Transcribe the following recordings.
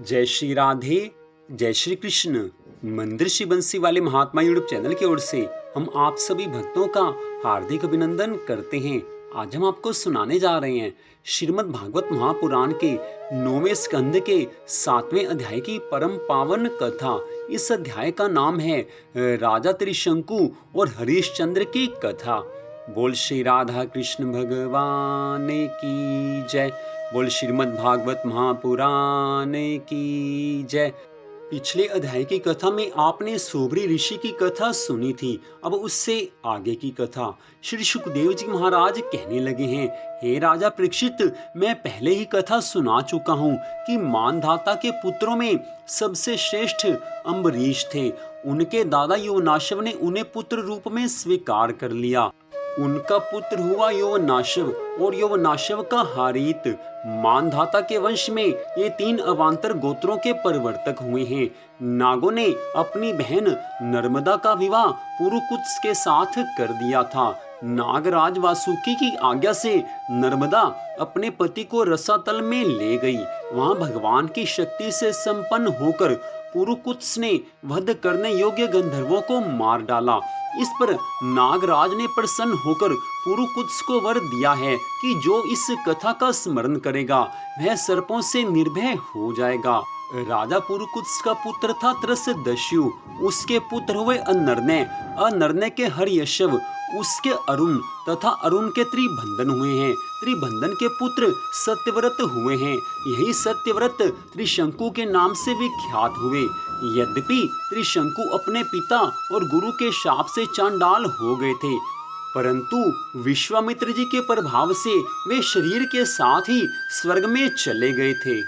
जय श्री राधे, जय श्री कृष्ण। मंदिर श्री बंसी वाले महात्मा यूट्यूब चैनल की ओर से हम आप सभी भक्तों का हार्दिक अभिनंदन करते हैं। आज हम आपको सुनाने जा रहे हैं श्रीमद् भागवत महापुराण के 9वें स्कंद के 7वें अध्याय की परम पावन कथा। इस अध्याय का नाम है राजा त्रिशंकु और हरिश्चंद्र की कथा। बोल श्री राधा कृष्ण भगवान की जय। बोल श्रीमद् भागवत महापुराण की जय। पिछले अध्याय की कथा में आपने सोबरी ऋषि की कथा सुनी थी। अब उससे आगे की कथा श्री सुखदेव जी महाराज कहने लगे हैं, हे राजा परीक्षित, मैं पहले ही कथा सुना चुका हूँ कि मानधाता के पुत्रों में सबसे श्रेष्ठ अम्बरीश थे। उनके दादा यवनाशव ने उन्हें पुत्र रूप में स्वीकार कर लिया। उनका पुत्र हुआ यवनाशव और यवनाशव का हारीत। मानधाता के वंश में ये 3 अवांतर गोत्रों के परिवर्तक हुए हैं। नागों ने अपनी बहन नर्मदा का विवाह पुरुकुत्स के साथ कर दिया था। नागराज वासुकी की आज्ञा से नर्मदा अपने पति को रसातल में ले गई। वहां भगवान की शक्ति से संपन्न होकर पुरुकुत्स ने वध करने योग्य गंधर्वों को मार डाला। इस पर नागराज ने प्रसन्न होकर पुरुकुत्स को वर दिया है कि जो इस कथा का स्मरण करेगा वह सर्पों से निर्भय हो जाएगा। राजा पुरुकुत्स का पुत्र था त्रसदस्यु, उसके पुत्र हुए अनर्नय, अनर्नय के हर्यशव, उसके अरुण तथा अरुण के त्रिभंधन हुए हैं। त्रिभंधन के पुत्र सत्यव्रत हुए हैं। यही सत्यव्रत त्रिशंकु के नाम से विख्यात हुए। यद्यपि त्रिशंकु अपने पिता और गुरु के शाप से चांडाल हो गए थे, परंतु विश्वामित्र जी के प्रभाव से वे शरीर के साथ ही स्वर्ग में चले गए थे।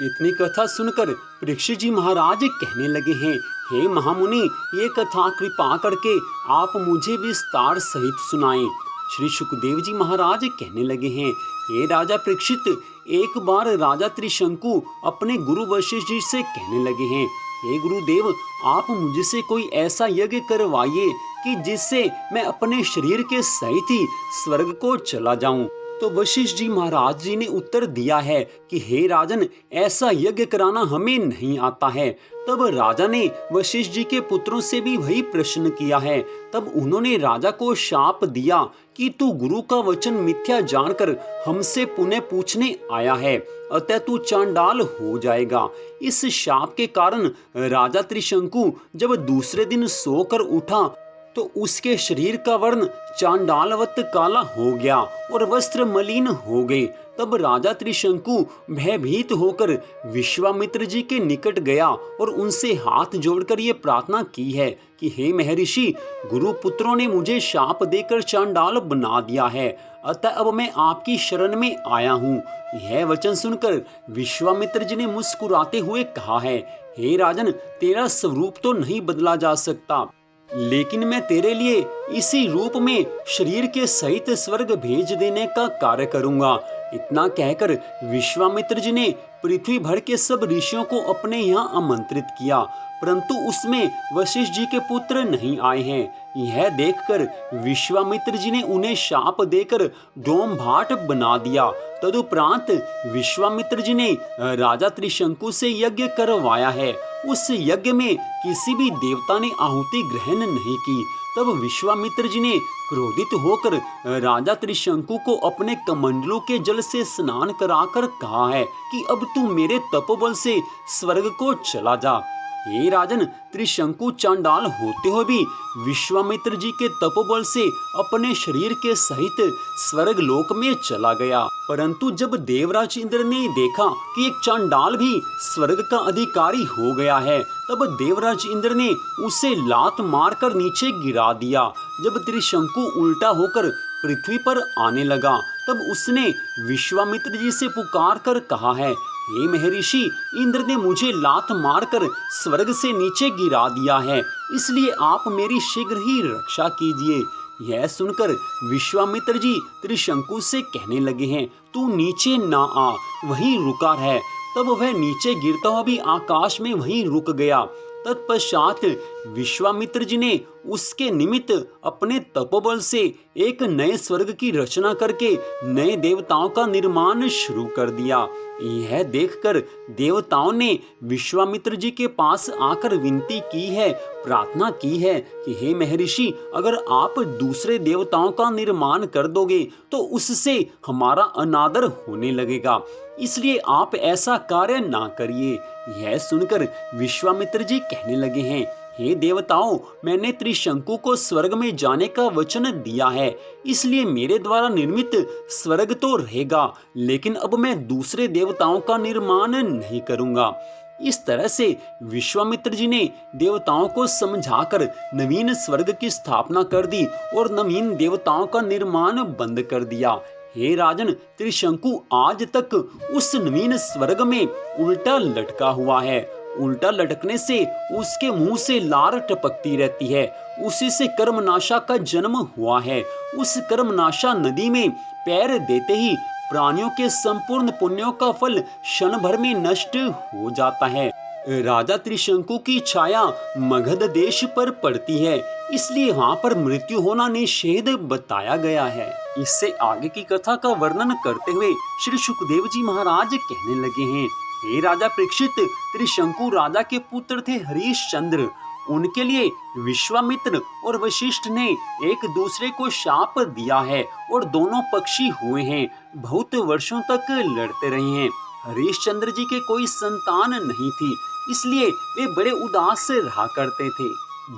इतनी कथा सुनकर परीक्षित जी महाराज कहने लगे हैं, हे महामुनि, ये कथा कृपा करके आप मुझे विस्तार सहित सुनाएं। श्री सुखदेव जी महाराज कहने लगे हैं, हे राजा परीक्षित, एक बार राजा त्रिशंकु अपने गुरु वशिष्ठ जी से कहने लगे हैं, हे गुरुदेव, आप मुझसे कोई ऐसा यज्ञ करवाइए कि जिससे मैं अपने शरीर के सहित ही स्वर्ग को चला जाऊं। तो वशिष्ठ जी महाराज जी ने उत्तर दिया है कि हे राजन, ऐसा यज्ञ कराना हमें नहीं आता है। तब राजा ने वशिष्ठ जी के पुत्रों से भी वही प्रश्न किया है। तब उन्होंने राजा को शाप दिया कि तू गुरु का वचन मिथ्या जानकर हमसे पुनः पूछने आया है, अतः तू चांडाल हो जाएगा। इस शाप के कारण राजा त्रिशंकु जब दूसरे दिन सोकर उठा तो उसके शरीर का वर्ण चांडालवत काला हो गया और वस्त्र मलिन हो गए। तब राजा त्रिशंकु भयभीत होकर विश्वामित्र जी के निकट गया और उनसे हाथ जोड़कर ये प्रार्थना की है कि हे महर्षि, गुरु पुत्रों ने मुझे शाप देकर चांडाल बना दिया है, अतः अब मैं आपकी शरण में आया हूँ। यह वचन सुनकर विश्वामित्र जी ने मुस्कुराते हुए कहा है, हे राजन, तेरा स्वरूप तो नहीं बदला जा सकता, लेकिन मैं तेरे लिए इसी रूप में शरीर के सहित स्वर्ग भेज देने का कार्य करूंगा। इतना कहकर विश्वामित्र जी ने पृथ्वी भर के सब ऋषियों को अपने यहाँ आमंत्रित किया, परंतु उसमें वशिष्ठ जी के पुत्र नहीं आए हैं। यह देखकर विश्वामित्र जी ने उन्हें शाप देकर डोम भाट बना दिया। तदुपरांत विश्वामित्र जी ने राजा त्रिशंकु से यज्ञ करवाया है। उस यज्ञ में किसी भी देवता ने आहुति ग्रहण नहीं की। तब विश्वामित्र जी ने क्रोधित होकर राजा त्रिशंकु को अपने कमंडलों के जल से स्नान कराकर कहा है कि अब तू मेरे तपोबल से स्वर्ग को चला जा। हे राजन, त्रिशंकु चांडाल होते हुए भी विश्वामित्र जी के तपोबल से अपने शरीर के सहित स्वर्ग लोक में चला गया। परंतु जब देवराज इंद्र ने देखा कि एक चांडाल भी स्वर्ग का अधिकारी हो गया है, तब देवराज इंद्र ने उसे लात मारकर नीचे गिरा दिया। जब त्रिशंकु उल्टा होकर पृथ्वी पर आने लगा, तब उसने विश्वामित्र जी से पुकार कर कहा है, हे महर्षि, इंद्र ने मुझे लात मारकर स्वर्ग से नीचे गिरा दिया है, इसलिए आप मेरी शीघ्र ही रक्षा कीजिए। यह सुनकर विश्वामित्र जी त्रिशंकु से कहने लगे हैं, तू नीचे ना आ, वहीं रुका रह। तब वह नीचे गिरता हुआ भी आकाश में वहीं रुक गया। तत्पश्चात विश्वामित्र जी ने उसके निमित्त अपने तपोबल से एक नए स्वर्ग की रचना करके नए देवताओं का निर्माण शुरू कर दिया। यह देखकर देवताओं ने विश्वामित्र जी के पास आकर विनती की है, प्रार्थना की है कि हे महर्षि, अगर आप दूसरे देवताओं का निर्माण कर दोगे तो उससे हमारा अनादर होने लगेगा, इसलिए आप ऐसा कार्य ना करिए। यह सुनकर विश्वामित्र जी कहने लगे हैं, हे देवताओं, मैंने त्रिशंकु को स्वर्ग में जाने का वचन दिया है, इसलिए मेरे द्वारा निर्मित स्वर्ग तो रहेगा, लेकिन अब मैं दूसरे देवताओं का निर्माण नहीं करूंगा। इस तरह से विश्वामित्र जी ने देवताओं को समझाकर नवीन स्वर्ग की स्थापना कर दी और नवीन देवताओं का निर्माण बंद कर दिया। हे राजन, त्रिशंकु आज तक उस नवीन स्वर्ग में उल्टा लटका हुआ है। उल्टा लटकने से उसके मुंह से लार टपकती रहती है। उसी से कर्मनाशा का जन्म हुआ है। उस कर्मनाशा नदी में पैर देते ही प्राणियों के संपूर्ण पुण्यों का फल क्षण भर में नष्ट हो जाता है। राजा त्रिशंकु की छाया मगध देश पर पड़ती है, इसलिए वहां पर मृत्यु होना निषेध बताया गया है। इससे आगे की कथा का वर्णन करते हुए श्री सुखदेव जी महाराज कहने लगे हैं, हे राजा परीक्षित, त्रिशंकु राजा के पुत्र थे हरिश्चंद्र। उनके लिए विश्वामित्र और वशिष्ठ ने एक दूसरे को शाप दिया है और दोनों पक्षी हुए हैं, बहुत वर्षों तक लड़ते रहे हैं। हरिश्चंद्र जी के कोई संतान नहीं थी, इसलिए वे बड़े उदास रहा करते थे।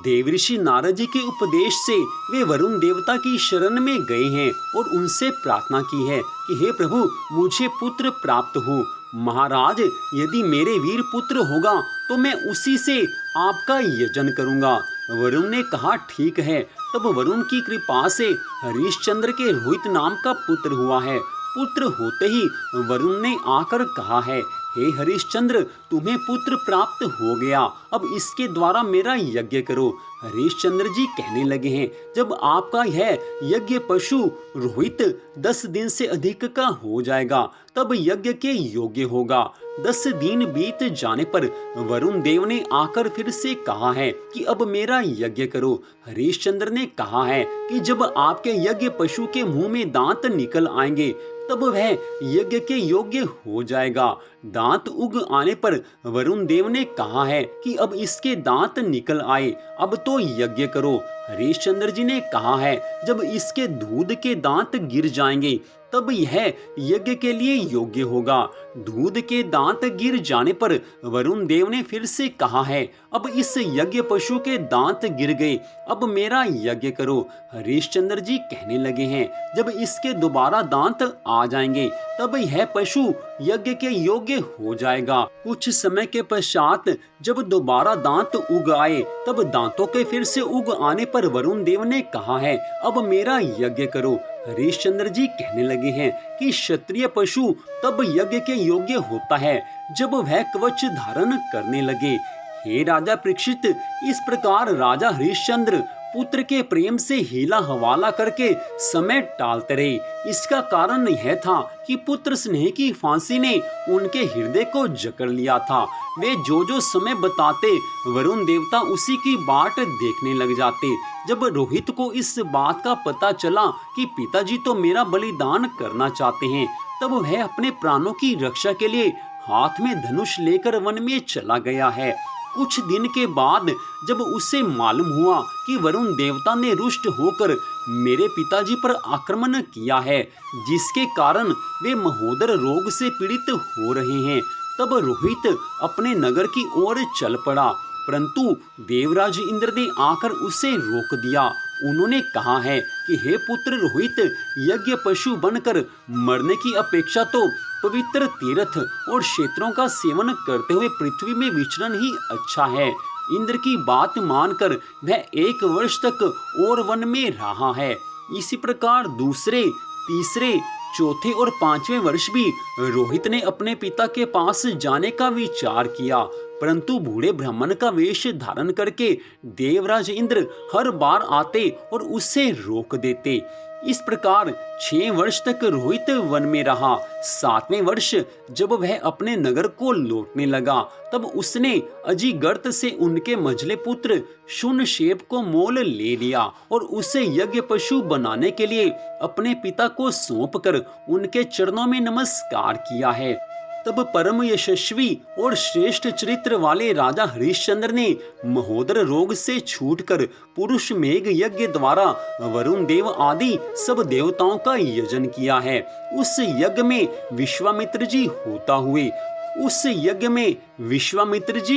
देवऋषि नारद जी के उपदेश से वे वरुण देवता की शरण में गए हैं और उनसे प्रार्थना की है कि हे प्रभु, मुझे पुत्र प्राप्त हो। महाराज, यदि मेरे वीर पुत्र होगा तो मैं उसी से आपका यजन करूंगा। वरुण ने कहा, ठीक है। तब वरुण की कृपा से हरिश्चंद्र के रोहित नाम का पुत्र हुआ है। पुत्र होते ही वरुण ने आकर कहा है, हे हरिश्चंद्र, तुम्हें पुत्र प्राप्त हो गया, अब इसके द्वारा मेरा यज्ञ करो। हरिश्चंद्र जी कहने लगे हैं, जब आपका यह यज्ञ पशु रोहित 10 दिन से अधिक का हो जाएगा तब यज्ञ के योग्य होगा। 10 दिन बीत जाने पर वरुण देव ने आकर फिर से कहा है कि अब मेरा यज्ञ करो। हरिश्चंद्र ने कहा है कि जब आपके यज्ञ पशु के मुंह में दांत निकल आएंगे तब वह यज्ञ के योग्य हो जाएगा। दांत उग आने पर वरुण देव ने कहा है कि अब इसके दांत निकल आए, अब तो यज्ञ करो। हरिश्चंद्र जी ने कहा है, जब इसके दूध के दांत गिर जाएंगे तब यह यज्ञ के लिए योग्य होगा। दूध के दांत गिर जाने पर वरुण देव ने फिर से कहा है, अब इस यज्ञ पशु के दांत गिर गए, अब मेरा यज्ञ करो। हरिश्चंद्र जी कहने लगे हैं, जब इसके दोबारा दांत आ जाएंगे तब यह पशु यज्ञ के योग्य हो जाएगा। कुछ समय के पश्चात जब दोबारा दांत उग आए तब दांतों के फिर से उग आने पर वरुण देव ने कहा है, अब मेरा यज्ञ करो। हरिश्चंद्र जी कहने लगे हैं कि क्षत्रिय पशु तब यज्ञ के योग्य होता है जब वह कवच धारण करने लगे। हे राजा परीक्षित, इस प्रकार राजा हरिश्चंद्र पुत्र के प्रेम से हीला हवाला करके समय टालते रहे। इसका कारण यह था कि पुत्र स्नेह की फांसी ने उनके हृदय को जकड़ लिया था। वे जो जो समय बताते वरुण देवता उसी की बाट देखने लग जाते। जब रोहित को इस बात का पता चला कि पिताजी तो मेरा बलिदान करना चाहते हैं, तब वह अपने प्राणों की रक्षा के लिए हाथ में धनुष लेकर वन में चला गया है। कुछ दिन के बाद जब उसे मालूम हुआ कि वरुण देवता ने रुष्ट होकर मेरे पिताजी पर आक्रमण किया है, जिसके कारण वे महोदर रोग से पीड़ित हो रहे हैं, तब रोहित अपने नगर की ओर चल पड़ा, परंतु देवराज इंद्र ने आकर उसे रोक दिया। उन्होंने कहा है कि हे पुत्र रोहित, यज्ञ पशु बनकर मरने की अपेक्षा तो पवित्र तीर्थ और क्षेत्रों का सेवन करते हुए पृथ्वी में विचरण ही अच्छा है। इंद्र की बात मानकर वह 1 वर्ष तक और वन में रहा है। इसी प्रकार दूसरे, तीसरे, चौथे और 5वें वर्ष भी रोहित ने अपने पिता के पास जाने का विचार किया, परंतु बूढ़े ब्राह्मण का वेश धारण करके देवराज इंद्र हर बार आते और उससे रोक देते। इस प्रकार 6 वर्ष तक रोहित वन में रहा। 7वें वर्ष जब वह अपने नगर को लौटने लगा, तब उसने अजीगर्त से उनके मझले पुत्र शूनशेप को मोल ले लिया और उसे यज्ञ पशु बनाने के लिए अपने पिता को सौंपकर उनके चरणों में नमस्कार किया है। तब परम यशस्वी और श्रेष्ठ चरित्र वाले राजा हरिश्चंद्र ने महोदर रोग से छूटकर पुरुष मेघ यज्ञ द्वारा वरुण देव आदि सब देवताओं का यजन किया है। उस यज्ञ में विश्वामित्र जी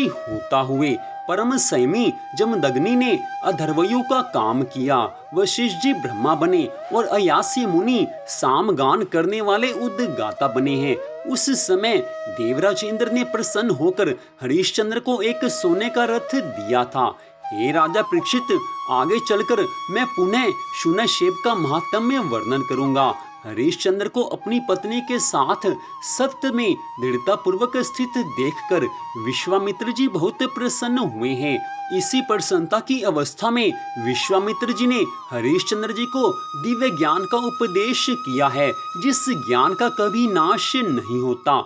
होता हुए परम संयमी जमदग्नि ने अधर्वयु का काम किया। वशिष्ठ जी ब्रह्मा बने और अयासी मुनि सामगान करने वाले उद्गाता बने हैं। उस समय देवराज इंद्र ने प्रसन्न होकर हरिश्चंद्र को एक सोने का रथ दिया था। हे राजा परीक्षित, आगे चलकर मैं पुनः शूनशेप का महात्म्य वर्णन करूंगा। हरिश्चंद्र को अपनी पत्नी के साथ सत्य में दृढ़ता पूर्वक स्थित देखकर विश्वामित्र जी बहुत प्रसन्न हुए हैं। इसी प्रसन्नता की अवस्था में विश्वामित्र जी ने हरिश्चंद्र जी को दिव्य ज्ञान का उपदेश किया है, जिस ज्ञान का कभी नाश नहीं होता।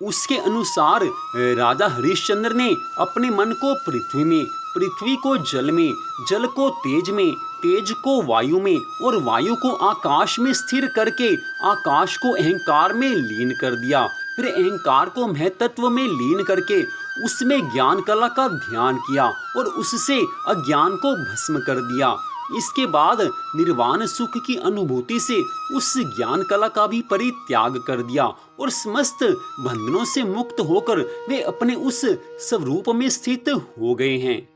उसके अनुसार राजा हरिश्चंद्र ने अपने मन को पृथ्वी में, पृथ्वी को जल में, जल को तेज में, तेज को वायु में और वायु को आकाश में स्थिर करके आकाश को अहंकार में लीन कर दिया। फिर अहंकार को महतत्व में लीन करके उसमें ज्ञान कला का ध्यान किया और उससे अज्ञान को भस्म कर दिया। इसके बाद निर्वाण सुख की अनुभूति से उस ज्ञान कला का भी परित्याग कर दिया और समस्त बंधनों से मुक्त होकर वे अपने उस स्वरूप में स्थित हो गए हैं,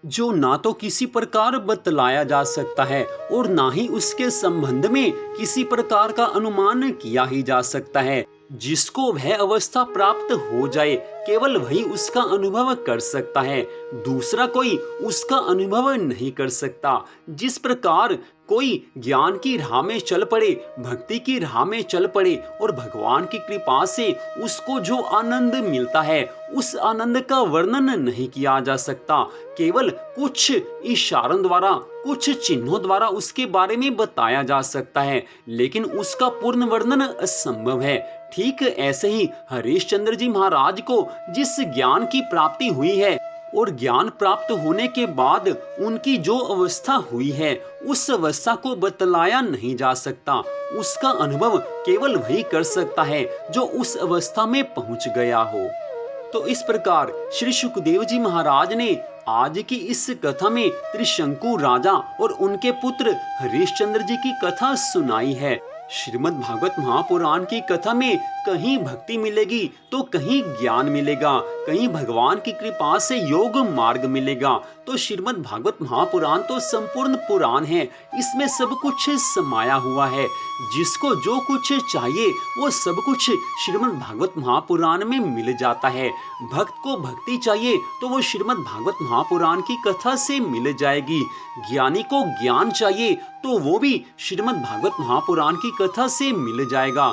जो ना तो किसी प्रकार बतलाया जा सकता है और ना ही उसके संबंध में किसी प्रकार का अनुमान किया ही जा सकता है। जिसको वह अवस्था प्राप्त हो जाए, केवल वही उसका अनुभव कर सकता है, दूसरा कोई उसका अनुभव नहीं कर सकता। जिस प्रकार कोई ज्ञान की राह में चल पड़े, भक्ति की राह में चल पड़े और भगवान की कृपा से उसको जो आनंद मिलता है, उस आनंद का वर्णन नहीं किया जा सकता। केवल कुछ इशारों द्वारा, कुछ चिन्हों द्वारा उसके बारे में बताया जा सकता है, लेकिन उसका पूर्ण वर्णन असंभव है। ठीक ऐसे ही हरिश्चंद्र जी महाराज को जिस ज्ञान की प्राप्ति हुई है और ज्ञान प्राप्त होने के बाद उनकी जो अवस्था हुई है, उस अवस्था को बतलाया नहीं जा सकता। उसका अनुभव केवल वही कर सकता है जो उस अवस्था में पहुंच गया हो। तो इस प्रकार श्री सुखदेव जी महाराज ने आज की इस कथा में त्रिशंकु राजा और उनके पुत्र हरिश्चंद्र जी की कथा सुनाई है। श्रीमद् भागवत महापुराण की कथा में कहीं भक्ति मिलेगी तो कहीं ज्ञान मिलेगा, कहीं भगवान की कृपा से योग मार्ग मिलेगा। तो श्रीमद् भागवत महापुराण तो संपूर्ण पुराण है, इसमें सब कुछ समाया हुआ है। जिसको जो कुछ चाहिए वो सब कुछ श्रीमद् भागवत महापुराण में मिल जाता है। भक्त को भक्ति चाहिए तो वो श्रीमद् भागवत महापुराण की कथा से मिल जाएगी। ज्ञानी को ज्ञान चाहिए तो वो भी श्रीमद् भागवत महापुराण की कथा से मिल जाएगा।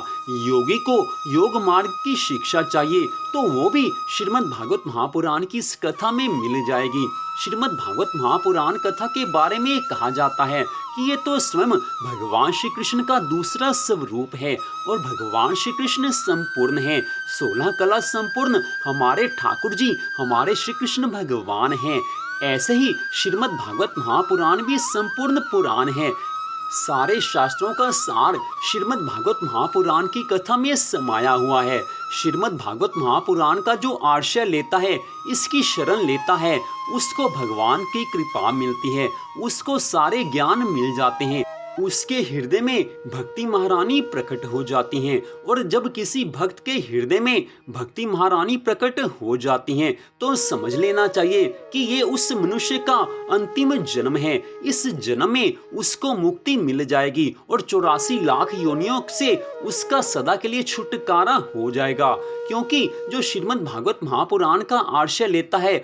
योगी को योग मार्ग की शिक्षा चाहिए तो वो भी श्रीमद् भागवत महापुराण की इस कथा में मिल जाएगी। श्रीमद् भागवत महापुराण कथा के बारे में कहा जाता है कि ये तो स्वयं भगवान श्री कृष्ण का दूसरा स्वरूप है और भगवान श्री कृष्ण संपूर्ण है। 16 कला संपूर्ण हमारे ठाकुर जी, हमारे श्री कृष्ण भगवान हैं। ऐसे ही श्रीमद् भागवत महापुराण भी संपूर्ण पुराण है। सारे शास्त्रों का सार श्रीमद् भागवत महापुराण की कथा में समाया हुआ है। श्रीमद् भागवत महापुराण का जो आश्रय लेता है, इसकी शरण लेता है, उसको भगवान की कृपा मिलती है, उसको सारे ज्ञान मिल जाते हैं, उसके हृदय में भक्ति महारानी प्रकट हो जाती हैं। और जब किसी भक्त के हृदय में भक्ति महारानी प्रकट हो जाती हैं तो समझ लेना चाहिए कि ये उस मनुष्य का अंतिम जन्म है। इस जन्म में उसको मुक्ति मिल जाएगी और 84 लाख योनियों से उसका सदा के लिए छुटकारा हो जाएगा। क्योंकि जो श्रीमद् भागवत महापुराण का आश्रय लेता है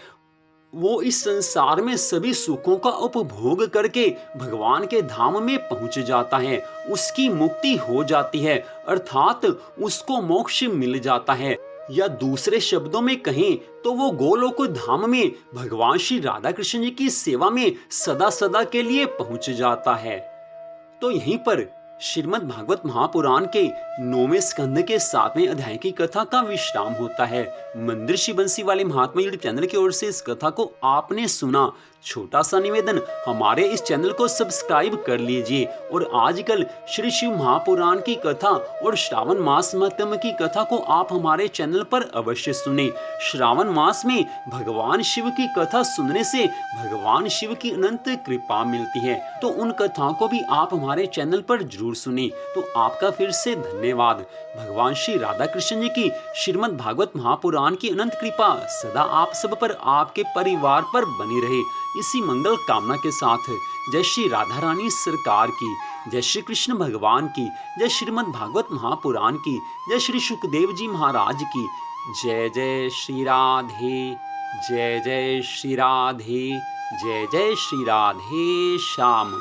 वो इस संसार में सभी सुखों का उपभोग करके भगवान के धाम में पहुंच जाता है, उसकी मुक्ति हो जाती है, अर्थात उसको मोक्ष मिल जाता है। या दूसरे शब्दों में कहें तो वो गोलोक धाम में भगवान श्री राधा कृष्ण जी की सेवा में सदा सदा के लिए पहुंच जाता है। तो यहीं पर श्रीमद् भागवत महापुराण के 9वें स्कंद के 7वें अध्याय की कथा का विश्राम होता है। मंदिर श्री बंसी वाले महात्मा यूट्यूब चैनल की ओर से इस कथा को आपने सुना। छोटा सा निवेदन, हमारे इस चैनल को सब्सक्राइब कर लीजिए और आजकल श्री शिव महापुराण की कथा और श्रावण मास महात्म्य की कथा को आप हमारे चैनल पर अवश्य सुने। श्रावण मास में भगवान शिव की कथा सुनने से भगवान शिव की अनंत कृपा मिलती है, तो उन कथाओं को भी आप हमारे चैनल पर जरूर सुने। तो आपका फिर से धन्यवाद। भगवान श्री राधा कृष्ण जी की श्रीमद् भागवत महापुराण की अनंत कृपा सदा आप सब पर, आपके परिवार पर बनी रहे, इसी मंगल कामना के साथ जय श्री राधा रानी सरकार की, जय श्री कृष्ण भगवान की, जय श्रीमद् भागवत महापुराण की, जय श्री सुखदेव जी महाराज की। जय जय श्री राधे, जय जय श्री राधे, जय जय श्री राधे श्याम।